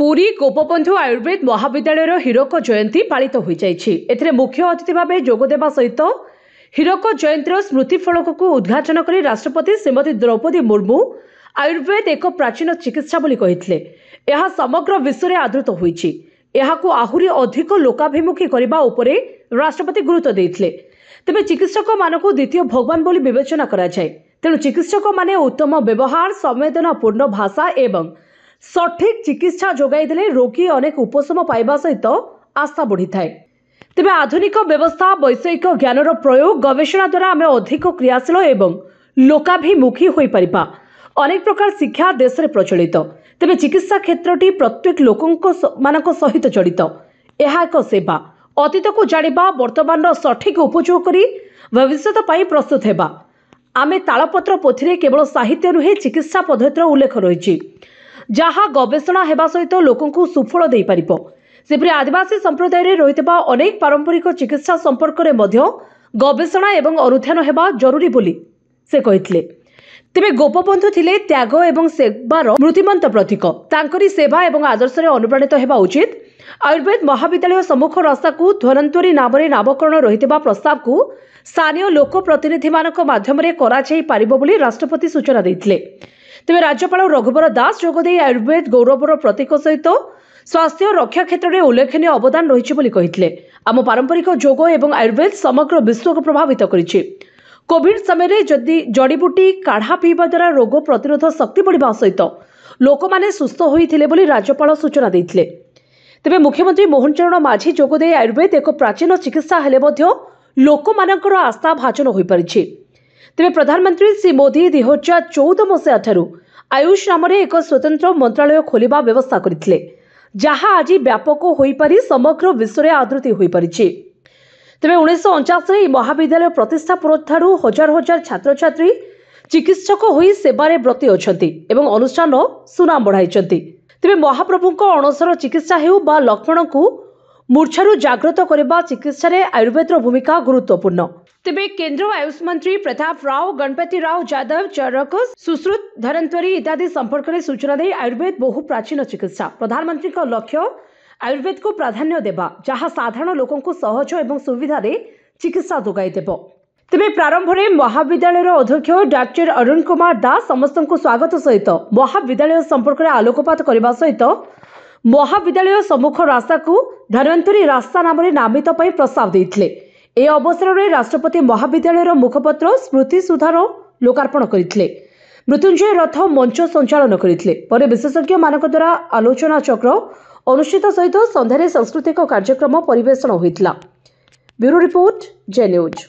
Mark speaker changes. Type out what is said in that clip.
Speaker 1: पुरी गोपबंधु आयुर्वेद महाविद्यालय हीरक जयंती पालित हो जाए। मुख्य अतिथि भाव जोगदेवा सहित हीरक जयंतीर स्मृति फलक को उद्घाटन कर राष्ट्रपति श्रीमती द्रौपदी मुर्मू आयुर्वेद एक प्राचीन चिकित्सा बोली कहिथिले। यह समग्र विश्व में आदृत होईछि। यहाकू आहुरी अधिक लोकाभिमुखी करबा उपरे राष्ट्रपति गुरुत्व देइथिले। तेबे चिकित्सक मानकू द्वितीय भगवान बोली विवेचना करा जाए। तेणु चिकित्सक माने उत्तम व्यवहार, संवेदनापूर्ण भाषा एवं सठिक चिकित्सा जोगाई देले रोगी अनेक उपशम पाइबा सहित आस्था बढ़ी थाए। तेबे आधुनिक व्यवस्था, वैषयिक ज्ञानर प्रयोग, गवेषणा द्वारा आमे अधिक क्रियाशील एवं लोकाभिमुखी होई परिबा। अनेक प्रकार शिक्षा देश में प्रचलित। तेबे चिकित्सा क्षेत्रटी प्रत्येक लोकंको मानक सहित जड़ित। यह एक सेवा। अतीत को जानिबा, वर्तमान सठिक उपयोग करी भविष्यत पाई प्रस्तुत हेबा। आमे तालपत्र पोथी केवल साहित्य नुहे, चिकित्सा पद्धतिर उल्लेख रही जहाँ गवेषणा हेबा सहित लोकंकु सुफल दे पारिबो। सेपरि आदिवासी संप्रदाय रे रहितबा अनेक पारंपरिक चिकित्सा संपर्क रे मध्य गवेषणा एवं अनुध्यान हेबा जरूरी बोली से कहिथिले। तेबे गोपबंधु थिले त्याग एवं सेवार मूर्तिमंत प्रतीक। तांकरी सेवा एवं आदर्श रे अनुप्राणित हेबा उचित। आयुर्वेद महाविद्यालय सम्मुख रास्ता को धन्वंतरी नाम नामकरण रहितबा प्रस्ताव को स्थानीय लोक प्रतिनिधि मानक माध्यम रे करा जाई पारिबो बोली राष्ट्रपति सूचना दैथिले। तेबे राज्यपाल रघुवर दास जोगदे आयुर्वेद गौरवर प्रतीक सहित स्वास्थ्य रक्षा क्षेत्र में उल्लेखनीय अवदान रही बोली कहिथिले। आम पारंपरिक योग एवं आयुर्वेद समग्र विश्व को प्रभावित करिछि। कोविड समय जदि जड़ीबूटी काढ़ा पीवा द्वारा रोग प्रतिरोध शक्ति बढ़िबा सहित लोक माने सुस्थ होइथिले बोली राज्यपाल सूचना दैथिले। तेबे मुख्यमंत्री मोहन चरण माझी जोगदे आयुर्वेद एक प्राचीन चिकित्सा हेले मध्य लोक मानकर आस्था भाजन होई परिछि। तेबे प्रधानमंत्री श्री मोदी 2014 मसीहा ठारू आयुष नाम एक स्वतंत्र मंत्रालय खोलिबा व्यवस्था करथिले, जहाँ आज व्यापक होई पारि समग्र विश्व में आदृति होई परिछि। तेबे 1949 महाविद्यालय प्रतिष्ठा परठारू हजार हजार छात्र छात्री चिकित्सक होई सेवारे ब्रती अछंती एवं अनुष्ठान सुनाम बढ़ाइछंती। तेबे महाप्रभुको अणसर चिकित्सा हेउ बा लक्ष्मण को मूर्छारू जागृत करबा चिकित्सा रे आयुर्वेदर भूमिका गुरुत्वपूर्ण। तेबे केंद्र आयुष मंत्री प्रताप राव, गणपति राव यादव, चरक, सुश्रुत, धन्वंतरी इत्यादि संपर्क में सूचना दे आयुर्वेद बहु प्राचीन चिकित्सा। प्रधानमंत्री का लक्ष्य आयुर्वेद को प्राधान्य देवा, जहाँ साधारण लोकों को सहज एवं सुविधा दे चिकित्सा जोगाई देव। तेबे प्रारंभ में महाविद्यालय अध्यक्ष डॉक्टर अरुण कुमार दास समस्त को स्वागत सहित महाविद्यालय संपर्क में आलोकपात करने सहित महाविद्यालय सम्मुख रास्ता को धन्वंतरी रास्ता नाम नामित प्रस्ताव देथिले। ए अवसर में राष्ट्रपति महाविद्यालय मुखपत्र स्मृति सुधार लोकार्पण करथिले। मृत्युंजय रथ मंच संचालन करथिले। पर विशेषज्ञ मानक द्वारा आलोचना चक्र अनुष्ठित सहित संध्यारे सांस्कृतिक कार्यक्रम परिवेषण होइतिला। ब्यूरो रिपोर्ट, जे न्यूज।